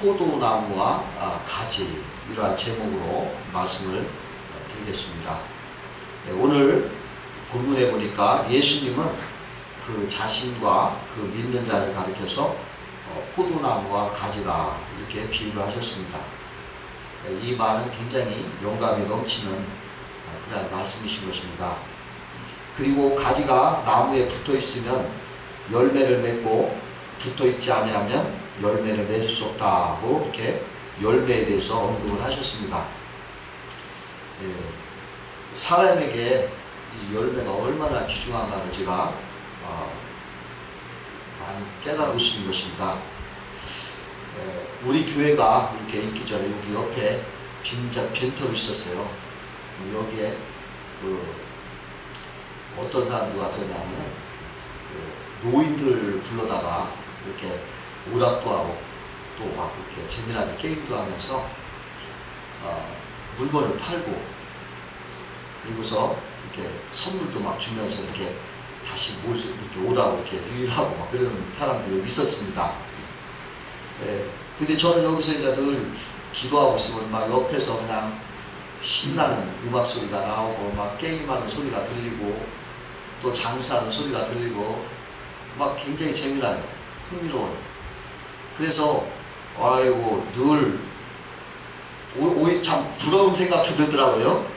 포도나무와 가지, 이러한 제목으로 말씀을 드리겠습니다. 네, 오늘 본문에 보니까 예수님은 그 자신과 그 믿는 자를 가리켜서 포도나무와 가지다 이렇게 비유를 하셨습니다. 네, 이 말은 굉장히 영감이 넘치는 그런 말씀이신 것입니다. 그리고 가지가 나무에 붙어 있으면 열매를 맺고 붙어 있지 아니하면 열매를 맺을 수 없다고 이렇게 열매에 대해서 언급을 하셨습니다. 예, 사람에게 이 열매가 얼마나 귀중한가를 제가 많이 깨달을 수 있는 것입니다. 예, 우리 교회가 이렇게 있기 전에 여기 옆에 진짜 벤터가 있었어요. 여기에 어떤 사람들이 왔었냐면 노인들 불러다가 이렇게 오락도 하고 또 막 그렇게 재미나게 게임도 하면서 물건을 팔고, 그리고서 이렇게 선물도 막 주면서 이렇게 다시 이렇게 오라고 이렇게 유인하고 막 그런 사람들이 있었습니다. 네, 근데 저는 여기서 이제 늘 기도하고 있으면 막 옆에서 그냥 신나는 음악 소리가 나오고 막 게임하는 소리가 들리고 또 장사하는 소리가 들리고 막 굉장히 재미나요. 흥미로워요. 그래서 아이고 늘 오히려 참 부러운 생각도 들더라고요.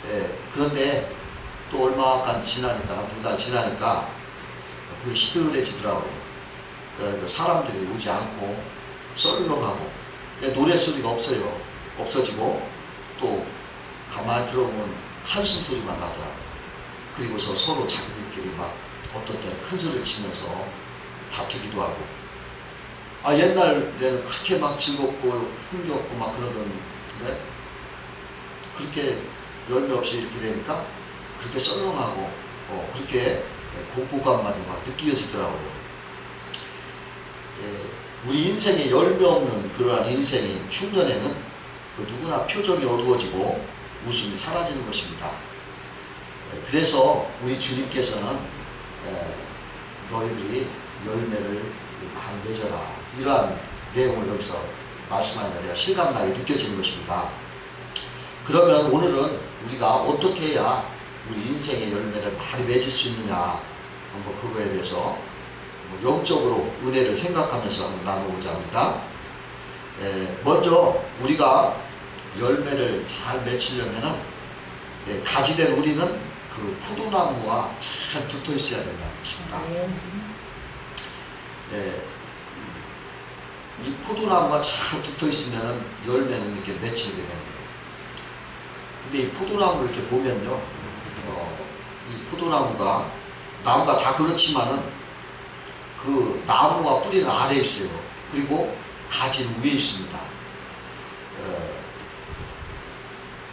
예, 그런데 또 얼마간 지나니까, 2달 지나니까 그게 시들해지더라고요. 그러니까 사람들이 오지 않고 썰렁하고 노래소리가 없어지고 또 가만히 들어보면 한숨 소리만 나더라고요. 그리고서 서로 자기들끼리 막 어떤 때는 큰 소리를 치면서 다투기도 하고, 옛날에는 그렇게 막 즐겁고 흥겹고 막 그러던데 그렇게 열매 없이 이렇게 되니까 그렇게 썰렁하고 그렇게 공포감만이 막 느껴지더라고요. 우리 인생에 열매 없는 그러한 인생인 흉년에는 그 누구나 표정이 어두워지고 웃음이 사라지는 것입니다. 그래서 우리 주님께서는 너희들이 열매를 많이 맺어라, 이러한 내용을 여기서 말씀하니까 제가 실감나게 느껴지는 것입니다. 그러면 오늘은 우리가 어떻게 해야 우리 인생의 열매를 많이 맺을 수 있느냐, 한번 그거에 대해서 영적으로 은혜를 생각하면서 한번 나누고자 합니다. 먼저 우리가 열매를 잘 맺으려면은 가지된 우리는 그 포도나무와 잘 붙어 있어야 된다는 것입니다. 이 포도나무가 잘 붙어 있으면 열매는 이렇게 맺히게 되는 거예요. 근데 이 포도나무를 이렇게 보면요, 이 포도나무가, 나무가 다 그렇지만은 그 나무와 뿌리는 아래에 있어요. 그리고 가지는 위에 있습니다.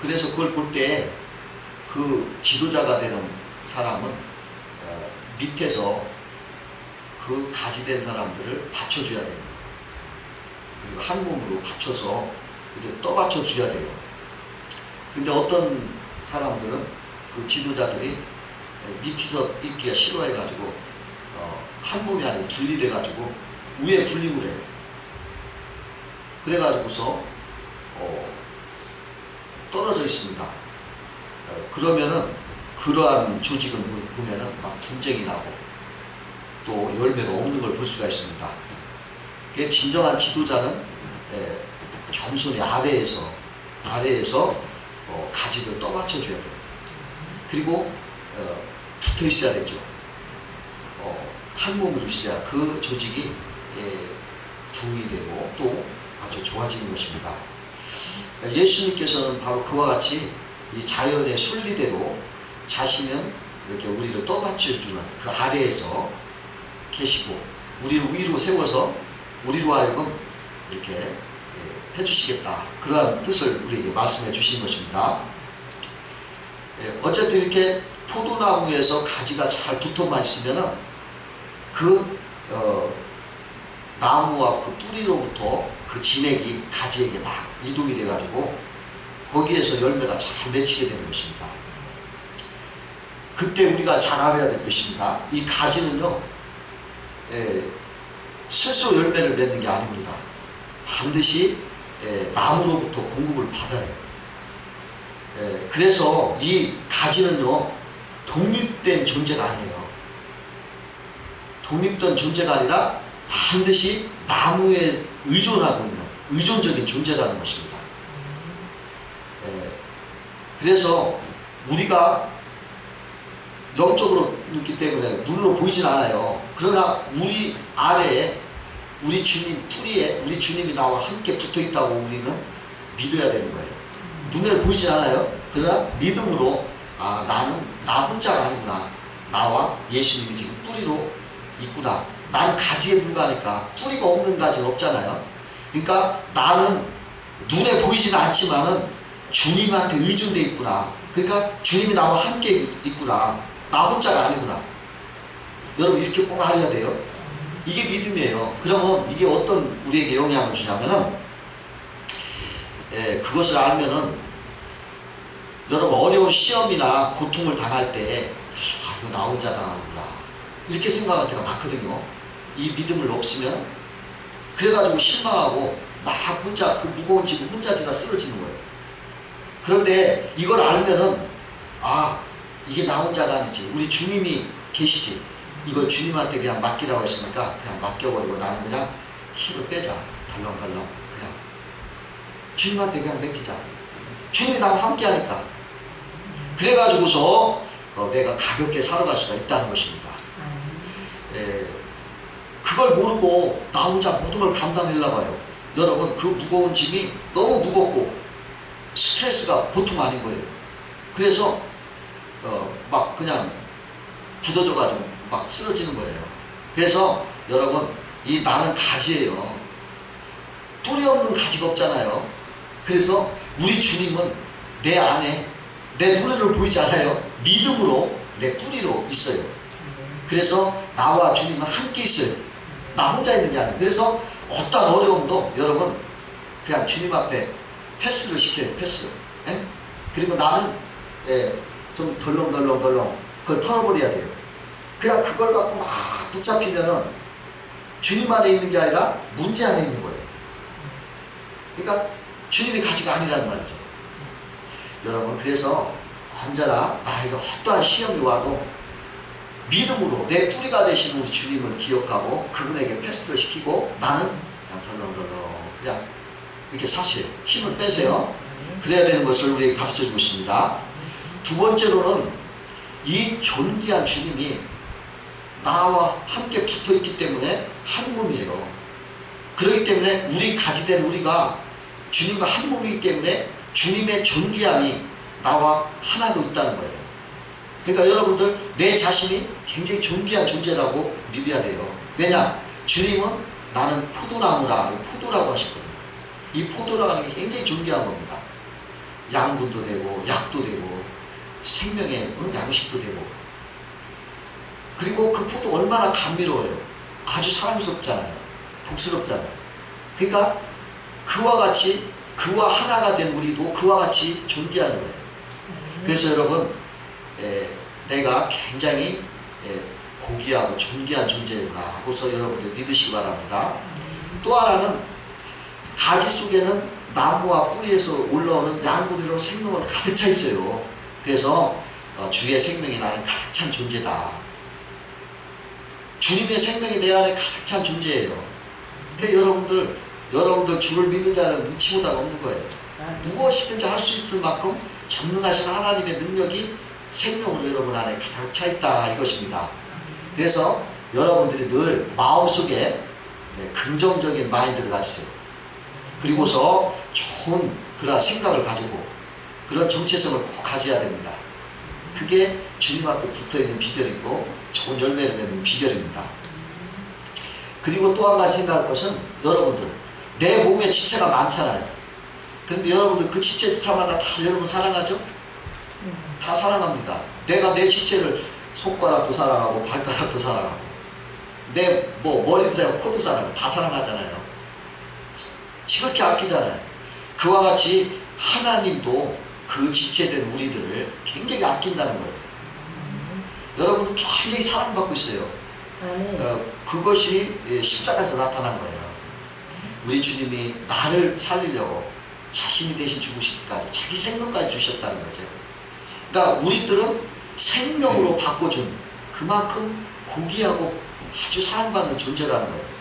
그래서 그걸 볼 때 그 지도자가 되는 사람은 밑에서 그 가지된 사람들을 받쳐줘야 됩니다. 그리고 한 몸으로 받쳐서 이렇게 떠받쳐줘야 돼요. 근데 어떤 사람들은 그 지도자들이 밑에서 있기가 싫어해가지고 한 몸이 아니고 분리돼가지고 위에 분립을 해요. 그래가지고서 떨어져 있습니다. 그러면은 그러한 조직을 보면은 막 분쟁이 나고 또 열매가 없는 걸 볼 수가 있습니다. 진정한 지도자는 겸손히 아래에서 가지를 떠받쳐줘야 돼요. 그리고 붙어 있어야 되죠. 한 몸으로 있어야 그 조직이 부흥이 되고 또 아주 좋아지는 것입니다. 예수님께서는 바로 그와 같이 이 자연의 순리대로 자신은 이렇게 우리를 떠받쳐주는 그 아래에서 계시고 우리를 위로 세워서 우리로 하여금 이렇게 해주시겠다, 그러한 뜻을 우리에게 말씀해 주신 것입니다. 어쨌든 이렇게 포도나무에서 가지가 잘 붙어만 있으면은 그 나무와 그 뿌리로부터 그 진액이 가지에게 막 이동이 돼가지고 거기에서 열매가 잘 맺히게 되는 것입니다. 그때 우리가 잘 알아야 될 것입니다. 이 가지는요, 스스로 열매를 맺는 게 아닙니다. 반드시 나무로부터 공급을 받아요. 그래서 이 가지는요, 독립된 존재가 아니에요. 독립된 존재가 아니라 반드시 나무에 의존하고 있는 의존적인 존재라는 것입니다. 그래서 우리가 영적으로 있기 때문에 눈으로 보이진 않아요. 그러나 우리 아래에 우리 주님 뿌리에 우리 주님이 나와 함께 붙어 있다고 우리는 믿어야 되는 거예요. 눈에 보이진 않아요. 그러나 믿음으로 나는 나 혼자가 아니구나. 나와 예수님이 지금 뿌리로 있구나. 나는 가지에 불과하니까 뿌리가 없는 가지는 없잖아요. 그러니까 나는 눈에 보이지는 않지만은 주님한테 의존돼 있구나. 그러니까 주님이 나와 함께 있구나. 나 혼자가 아니구나. 여러분 이렇게 꼭 알아야 돼요. 이게 믿음이에요. 그러면 이게 어떤 우리에게 영향을 주냐면은 그것을 알면은 여러분 어려운 시험이나 고통을 당할 때 이거 나 혼자 당하는구나 이렇게 생각할 때가 많거든요. 이 믿음을 없으면 그래가지고 실망하고 막 혼자 그 무거운 짐을 혼자 지다 쓰러지는 거예요. 그런데 이걸 알면은 이게 나 혼자가 아니지. 우리 주님이 계시지. 이걸 주님한테 그냥 맡기라고 했으니까 그냥 맡겨버리고 나는 그냥 힘을 빼자. 덜렁덜렁 그냥 주님한테 그냥 맡기자. 주님이 나와 함께 하니까. 그래가지고서 내가 가볍게 살아갈 수가 있다는 것입니다. 그걸 모르고 나 혼자 모든 걸 감당하려고 봐요. 여러분 그 무거운 짐이 너무 무겁고 스트레스가 보통 아닌 거예요. 그래서 막 그냥 굳어져가지고 막 쓰러지는 거예요. 그래서 여러분 이 나는 가지예요. 뿌리 없는 가지가 없잖아요. 그래서 우리 주님은 내 안에 내 눈으로 보이지 않아요. 믿음으로 내 뿌리로 있어요. 그래서 나와 주님은 함께 있어요. 나 혼자 있는 게 아니에요. 그래서 어떤 어려움도 여러분 그냥 주님 앞에 패스를 시켜요. 패스. 그리고 나는 좀 덜렁덜렁 그걸 털어버려야 돼요. 그냥 그걸 갖고 막 붙잡히면은 주님 안에 있는 게 아니라 문제 안에 있는 거예요. 그러니까 주님이 가지가 아니라는 말이죠. 여러분 그래서 언제나 나에게 어떠한 시험이 와도 믿음으로 내 뿌리가 되시는 우리 주님을 기억하고 그분에게 패스를 시키고 나는 그냥 덜렁덜렁 그냥 이렇게 사세요. 힘을 빼세요. 그래야 되는 것을 우리에게 가르쳐주고 있습니다. 두 번째로는 이 존귀한 주님이 나와 함께 붙어있기 때문에 한 몸이에요. 그렇기 때문에 우리 가지된 우리가 주님과 한 몸이기 때문에 주님의 존귀함이 나와 하나로 있다는 거예요. 그러니까 여러분들 내 자신이 굉장히 존귀한 존재라고 믿어야 돼요. 왜냐? 주님은 나는 포도나무라 포도라고 하셨거든요. 이 포도라고 하는 게 굉장히 존귀한 겁니다. 양분도 되고 약도 되고 생명의 양식도 되고 그리고 그 포도 얼마나 감미로워요. 아주 사랑스럽잖아요. 복스럽잖아요. 그러니까 그와 같이 그와 하나가 된 우리도 그와 같이 존귀한 거예요. 그래서 여러분 내가 굉장히 고귀하고 존귀한 존재구나 하고서 여러분들 믿으시기 바랍니다. 또 하나는 가지 속에는 나무와 뿌리에서 올라오는 양분으로 생명은 가득 차 있어요. 그래서 주의 생명이 나는 가득 찬 존재다. 주님의 생명이 내 안에 가득 찬 존재예요. 그러니까 여러분들 주를 믿는 자는 무치보다가 없는 거예요. 무엇이든지 할 수 있을 만큼 전능하신 하나님의 능력이 생명으로 여러분 안에 가득 차 있다 이것입니다. 그래서 여러분들이 늘 마음속에 긍정적인 마인드를 가지세요. 그리고서 좋은 그런 생각을 가지고 그런 정체성을 꼭 가져야 됩니다. 그게 주님 앞에 붙어있는 비결이고 좋은 열매를 맺는 비결입니다. 그리고 또 한 가지 생각할 것은 여러분들 내 몸에 지체가 많잖아요. 그런데 여러분들 그 지체마다 다 여러분 사랑하죠? 다 사랑합니다. 내가 내 지체를 손가락도 사랑하고 발가락도 사랑하고 내 머리도 사랑하고 코도 사랑하고 다 사랑하잖아요. 지극히 아끼잖아요. 그와 같이 하나님도 그 지체된 우리들을 굉장히 아낀다는 거예요. 여러분도 굉장히 사랑받고 있어요. 그것이 십자가에서 나타난 거예요. 우리 주님이 나를 살리려고 자신이 대신 죽으시기까지 자기 생명까지 주셨다는 거죠. 그러니까 우리들은 생명으로 바꿔준 그만큼 고귀하고 아주 사랑받는 존재라는 거예요.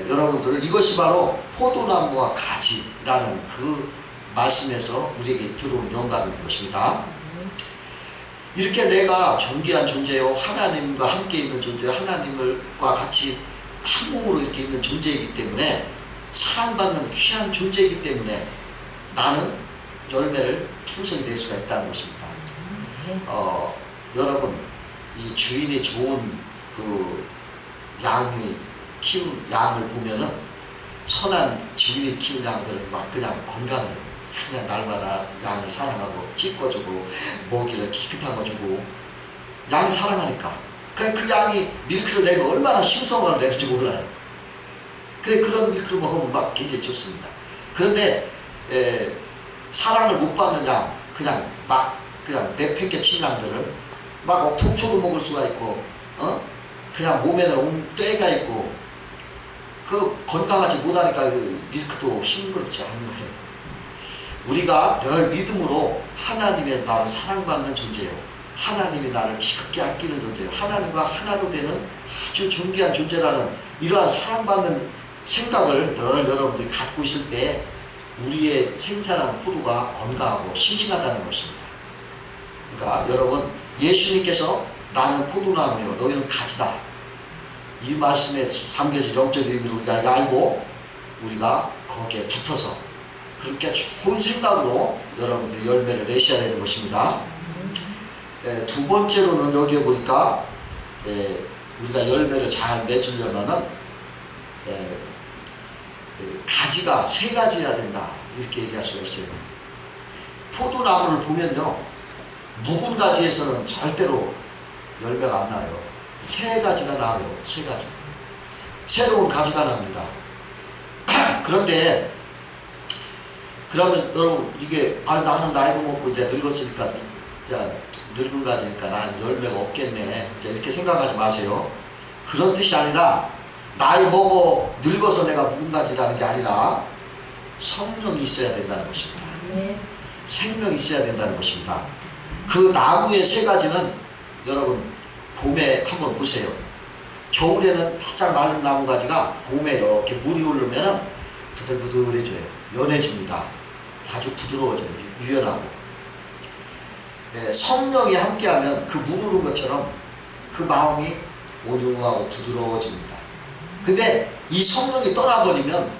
여러분들, 이것이 바로 포도나무와 가지라는 그 말씀에서 우리에게 들어온 영감인 것입니다. 이렇게 내가 존귀한 존재요, 하나님과 함께 있는 존재요, 하나님과 같이 한 몸으로 이렇게 있는 존재이기 때문에, 사랑받는 귀한 존재이기 때문에 나는 열매를 풍성히 낼 수가 있다는 것입니다. 여러분, 이 주인이 좋은 그 양이 키운 양을 보면은, 선한 주인이 키운 양들은 막 그냥 건강해요. 그냥 날마다 양을 사랑하고 찢어주고 먹이를 깨끗한 거 주고, 양 사랑하니까 그 양이 밀크를 내면 얼마나 신성함을 내는지 몰라요. 그래, 그런 밀크를 먹으면 막 굉장히 좋습니다. 그런데 사랑을 못 받는 양, 그냥 내팽개 친 양들은 막 억통초도 먹을 수가 있고, 그냥 몸에는 때가 있고, 그 건강하지 못하니까 그 밀크도 싱그럽지 않은 거예요. 우리가 늘 믿음으로 하나님의 나를 사랑받는 존재예요. 하나님이 나를 지극히 아끼는 존재예요. 하나님과 하나로 되는 아주 존귀한 존재라는 이러한 사랑받는 생각을 늘 여러분들이 갖고 있을 때 우리의 생산한 포도가 건강하고 싱싱하다는 것입니다. 그러니까 여러분, 예수님께서 나는 포도나무요, 너희는 가지다, 이 말씀에 담겨진 영적 의미를 우리가 알고 우리가 거기에 붙어서 그렇게 좋은 생각으로 여러분들이 열매를 내셔야 되는 것입니다. 두 번째로는 여기에 보니까 우리가 열매를 잘 맺으려면은 가지가 세 가지여야 된다, 이렇게 얘기할 수가 있어요. 포도나무를 보면요, 묵은 가지에서는 절대로 열매가 안 나요. 세 가지가 나와요. 세 가지. 새로운 가지가 납니다. 그런데 그러면 여러분, 이게 나는 나이도 먹고 이제 늙었으니까, 이제 늙은 가지니까 나는 열매가 없겠네, 이제 이렇게 생각하지 마세요. 그런 뜻이 아니라, 나이 먹어 늙어서 내가 묵은 가지라는 게 아니라 성령이 있어야 된다는 것입니다. 생명이 있어야 된다는 것입니다. 그 나무의 세 가지는 여러분, 봄에 한번 보세요. 겨울에는 바짝 마른 나무 가지가 봄에 이렇게 물이 오르면 부들부들해져요. 연해집니다. 아주 부드러워져요. 유연하고. 성령이 함께하면 그 물 오른 것처럼 그 마음이 온유하고 부드러워집니다. 근데 이 성령이 떠나버리면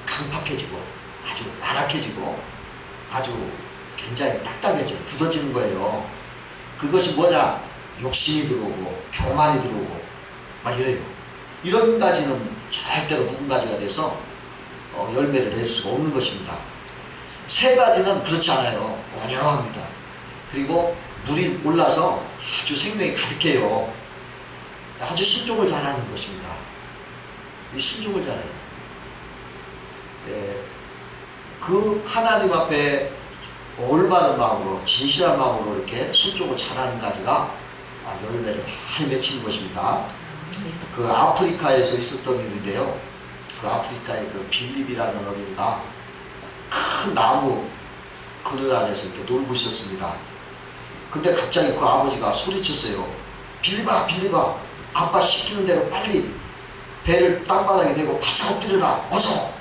강팍해지고 아주 나락해지고 아주 굉장히 딱딱해지고 굳어지는 거예요. 그것이 뭐냐? 욕심이 들어오고 교만이 들어오고 막 이래요. 이런 가지는 절대로 묵은 가지가 돼서 열매를 낼 수가 없는 것입니다. 세 가지는 그렇지 않아요. 온유합니다. 그리고 물이 올라서 아주 생명이 가득해요. 아주 순종을 잘하는 것입니다. 이 순종을 잘해요. 그 하나님 앞에 올바른 마음으로, 진실한 마음으로 이렇게 순종을 잘하는 가지가 열매를 많이 맺히는 것입니다. 그 아프리카에서 있었던 일인데요. 그 아프리카의 그 빌립이라는 어린이가 큰 나무 그늘 안에서 이렇게 놀고 있었습니다. 근데 갑자기 그 아버지가 소리쳤어요. 빌립아, 빌립아, 아빠 시키는 대로 빨리 배를 땅바닥에 대고 바짝 엎드려라, 어서.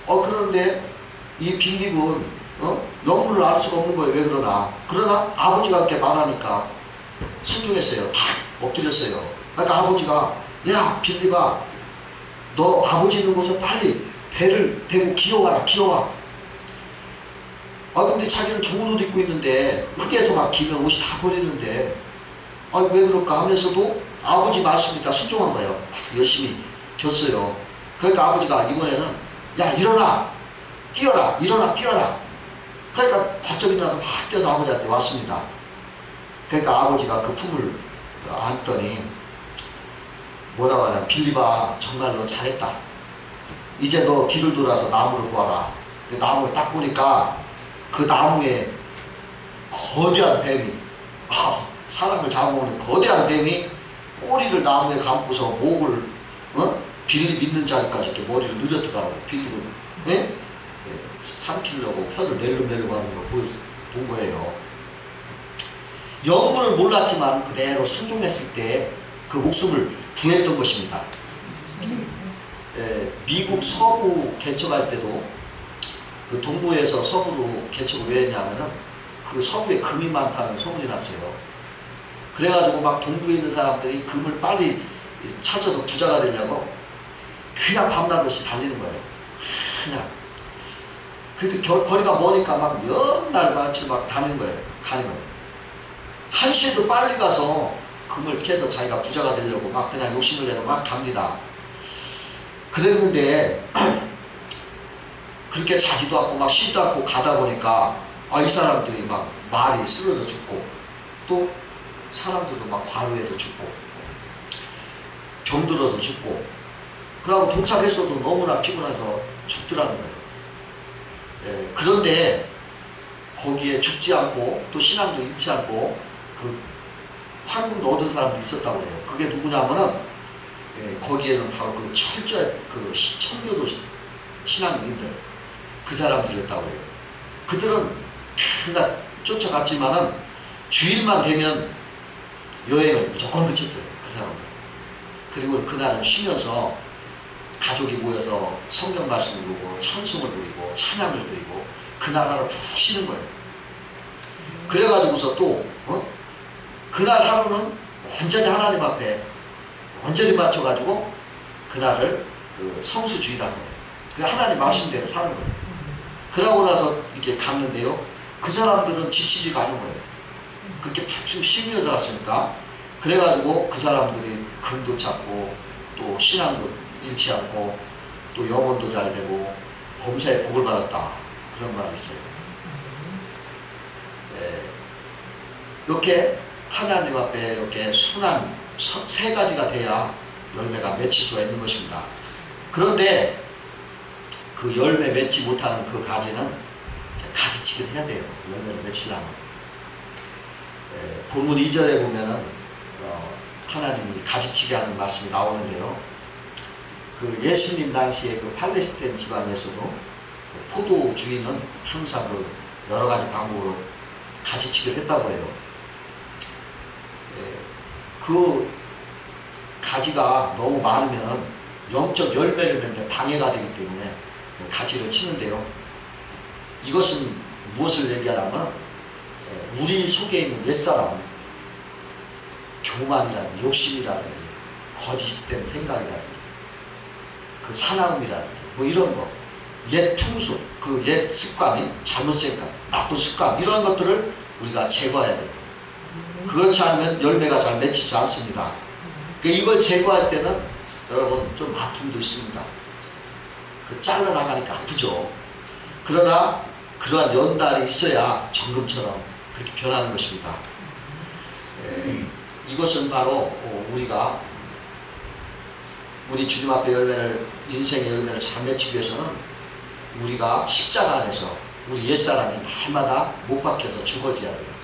그런데 이 빌립은 영문을 알 수가 없는 거예요. 왜 그러나? 그러나 아버지가 이렇게 말하니까 순종했어요. 탁 엎드렸어요. 그러니까 아버지가, 야 빌립아, 너 아버지 있는 곳에 빨리 배를 대고 기어와라, 기어와. 근데 자기는 좋은 옷 입고 있는데 흙에서 막 기면 옷이 다 버리는데 왜 그럴까 하면서도 아버지 말씀이니까 순종한 거예요. 열심히 겼어요. 그러니까 아버지가 이번에는, 야 일어나, 뛰어라, 일어나, 뛰어라. 그러니까 갑자기 일어나서 막 뛰어서 아버지한테 왔습니다. 그러니까 아버지가 그 품을 안더니 뭐라고 하냐, 빌립아, 정말 너 잘했다. 이제 너 뒤를 돌아서 나무를 보아라. 나무를 딱 보니까 그 나무에 거대한 뱀이, 사람을 잡아먹는 거대한 뱀이 꼬리를 나무에 감고서 목을 빌리 믿는 자리까지 이렇게 머리를 늘렸더라고. 빌리고, 예? 예, 삼키려고 혀를 낼름낼름 하는 거 본 거예요. 영문을 몰랐지만 그대로 순종했을 때 그 목숨을 구했던 것입니다. 예, 미국 서부 개척할 때도 그 동부에서 서부로 개척을 왜 했냐면은 그 서부에 금이 많다는 소문이 났어요. 그래가지고 막 동부에 있는 사람들이 금을 빨리 찾아서 부자가 되려고 그냥 밤낮 없이 달리는 거예요. 그냥. 그렇게 거리가 머니까 막 몇 날 며칠 막 다니는 거예요. 가는 거예요. 1시에도 빨리 가서 금을 캐서 자기가 부자가 되려고 막 그냥 욕심을 내서 막 갑니다. 그랬는데 그렇게 자지도 않고 막 쉬지도 않고 가다 보니까 이 사람들이 막 말이 쓰러져 죽고 또 사람들도 막 과로해서 죽고 병들어서 죽고 그러고 도착했어도 너무나 피곤해서 죽더라는 거예요. 예, 그런데 거기에 죽지 않고 또 신앙도 잃지 않고 그 황금도 얻은 사람도 있었다고 해요. 그게 누구냐면은 거기에는 바로 그 철저한 그 청교도 신앙인들 그 사람들이었다고 해요. 그들은 맨날 쫓아갔지만은 주일만 되면 여행을 무조건 그쳤어요. 그 사람들. 그리고 그날은 쉬면서 가족이 모여서 성경 말씀을 보고 찬송을 부리고 찬양을 드리고 그날 하루 푹 쉬는 거예요. 그래가지고서 또 그날 하루는 완전히 하나님 앞에 완전히 맞춰가지고 그날을 그 성수주의라는 거예요. 하나님 말씀대로 사는 거예요. 그러고 나서 이렇게 갔는데요. 그 사람들은 지치지가 않은 거예요. 그렇게 푹 쉬면서 갔으니까. 그래가지고 그 사람들이 금도 찾고 또 신앙도 잃지 않고 또 영혼도 잘 되고 범사에 복을 받았다. 그런 말이 있어요. 이렇게 하나님 앞에 이렇게 순한 세 가지가 돼야 열매가 맺힐 수가 있는 것입니다. 그런데 그 열매 맺지 못하는 그 가지는 가지치기를 해야 돼요. 열매를 맺히려면. 본문 2절에 보면은 하나님이 가지치기 하는 말씀이 나오는데요. 그 예수님 당시에 그 팔레스타인 지방에서도 그 포도 주인은 항상 그 여러 가지 방법으로 가지치기를 했다고 해요. 그 가지가 너무 많으면 영적 열매를 맺는 방해가 되기 때문에 가지를 치는데요. 이것은 무엇을 얘기하냐면 우리 속에 있는 옛사람, 교만이라든지 욕심이라든지 거짓된 생각이라든지 그 사나움이라든지 뭐 이런 거, 옛 풍습, 그 옛 습관이 잘못 생각, 나쁜 습관 이런 것들을 우리가 제거해야 돼요. 그렇지 않으면 열매가 잘 맺히지 않습니다. 그러니까 이걸 제거할 때는 여러분 좀 아픔도 있습니다. 그 잘라나가니까 아프죠. 그러나 그러한 연달이 있어야 정금처럼 그렇게 변하는 것입니다. 이것은 바로 우리가 우리 주님 앞에 인생의 열매를 잘 맺히기 위해서는 우리가 십자가 안에서 우리 옛사람이 날마다 못 박혀서 죽어져야 돼요.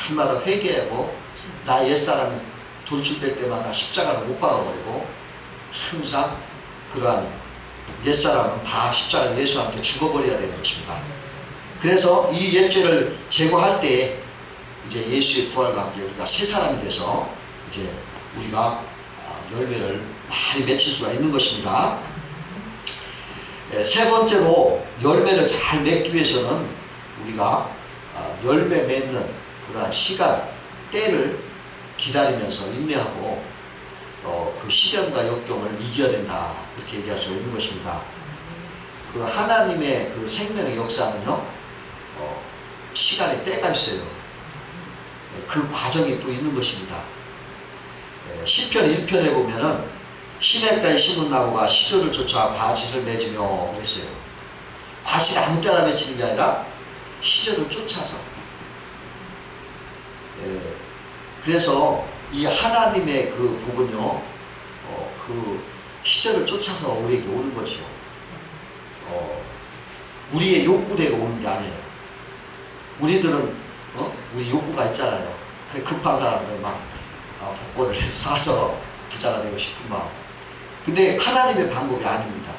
날마다 회개하고 나 옛사람이 돌출될 때마다 십자가를 못 박아버리고 항상 그러한 옛사람은 다 십자가 예수와 함께 죽어버려야 되는 것입니다. 그래서 이 옛죄를 제거할 때 이제 예수의 부활과 함께 우리가 새 사람이 돼서 이제 우리가 열매를 많이 맺힐 수가 있는 것입니다. 세 번째로 열매를 잘 맺기 위해서는 우리가 열매 맺는 그러한 시간, 때를 기다리면서 인내하고 그 시련과 역경을 이겨야 된다. 그렇게 얘기할 수 있는 것입니다. 그 하나님의 그 생명의 역사는요, 시간의 때가 있어요. 그 과정이 또 있는 것입니다. 시편 1편에 보면은 시냇가에 심은 나무가 시절을 쫓아 과실을 맺으며 그랬어요. 과실이 아무 때나 맺히는 게 아니라 시절을 쫓아서. 그래서 이 하나님의 그 복은요, 그 시절을 쫓아서 우리에게 오는 것이요. 우리의 욕구대로 오는 게 아니에요. 우리들은 우리 욕구가 있잖아요. 급한 사람들 막 복권을 해서 사서 부자가 되고 싶은 마음. 근데 하나님의 방법이 아닙니다.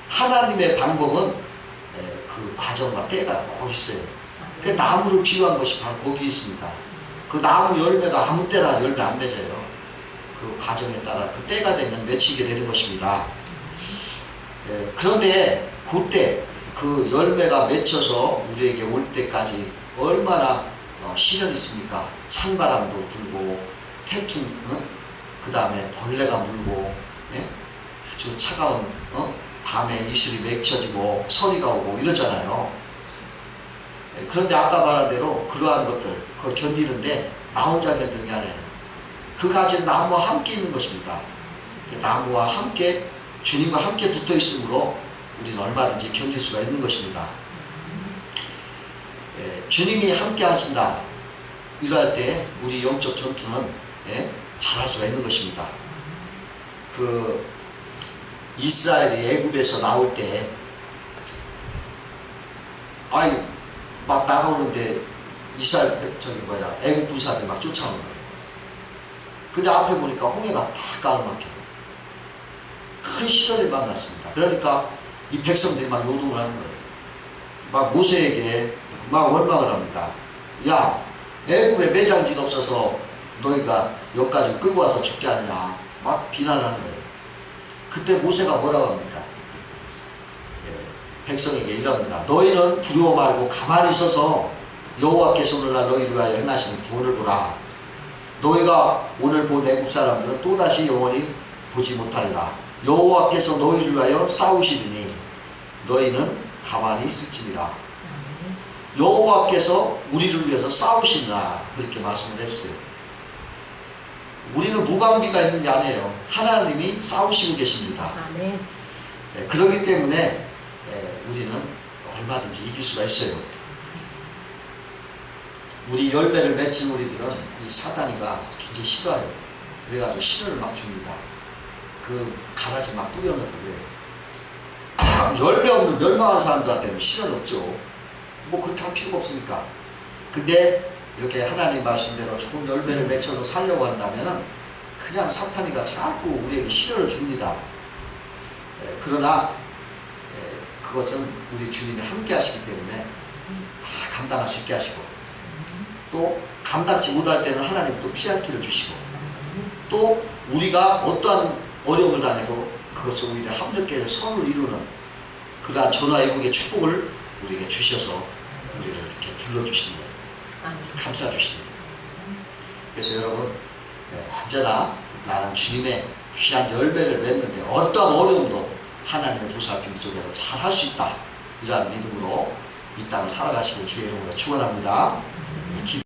하나님의 방법은 그 과정과 때가 꼭 있어요. 그 나무를 비유한 것이 바로 거기 있습니다. 그 나무 열매가 아무 때나 열매 안 맺어요. 그 과정에 따라 그 때가 되면 맺히게 되는 것입니다. 그런데 그때 그 열매가 맺혀서 우리에게 올 때까지 얼마나 시련이 있습니까? 찬바람도 불고 태풍, 그 다음에 벌레가 물고, 아주 차가운 밤에 이슬이 맺혀지고 서리가 오고 이러잖아요. 그런데 아까 말한 대로 그러한 것들 그걸 견디는데 나 혼자 견디는 게 아니에요. 그 가지는 나무와 함께 있는 것입니다. 나무와 함께 주님과 함께 붙어 있으므로 우리는 얼마든지 견딜 수가 있는 것입니다. 주님이 함께 하신다 이럴 때 우리 영적 전투는 잘할 수가 있는 것입니다. 그 이스라엘이 애굽에서 나올 때 막 나가오는데 이스라엘 애굽 군사들이 막 쫓아오는 거예요. 근데 앞에 보니까 홍해가 다 가로막혀요. 큰 시련을 만났습니다. 그러니까 이 백성들이 막 요동을 하는 거예요. 막 모세에게 막 원망을 합니다. 야, 애굽에 매장지가 없어서 너희가 여기까지 끌고 와서 죽게 하느냐 막 비난하는 거예요. 그때 모세가 뭐라고 합니까? 백성에게 이럽니다. 너희는 두려워 말고 가만히 있어서 여호와께서 오늘날 너희를 위하여 행하시는 구원을 보라. 너희가 오늘 본 애굽 사람들은 또다시 영원히 보지 못하리라. 여호와께서 너희를 위하여 싸우시리니 너희는 가만히 있을지니라. 여호와께서 우리를 위해서 싸우시리라 그렇게 말씀을 했어요. 우리는 무방비가 있는 게 아니에요. 하나님이 싸우시고 계십니다. 아멘. 그렇기 때문에 우리는 얼마든지 이길 수가 있어요. 우리 열매를 맺힌 우리들은 이 사단이가 굉장히 싫어요. 그래가지고 시련을 막 줍니다. 그 가라지 막 뿌려놓고 그래요. 열매 없는 멸망한 사람들한테는 시련 없죠. 뭐 그렇게 할 필요가 없으니까. 근데 이렇게 하나님 말씀대로 좋은 열매를 맺혀서 살려고 한다면은 그냥 사탄이가 자꾸 우리에게 시련을 줍니다. 그러나 그것은 우리 주님이 함께 하시기 때문에 다 감당할 수 있게 하시고, 또 감당치 못할 때는 하나님 또 피할 길을 주시고, 또 우리가 어떠한 어려움을 당해도 그것을 오히려 합력해서 선을 이루는 그러한 전화위복의 축복을 우리에게 주셔서 우리를 이렇게 둘러주시는 거예요. 감싸주시는 거예요. 그래서 여러분, 언제나 나는 주님의 귀한 열매를 맺는데 어떠한 어려움도 하나님의 보살핌 속에서 잘 할 수 있다, 이러한 믿음으로 이 땅을 살아가시길 주의 이름으로 축원합니다.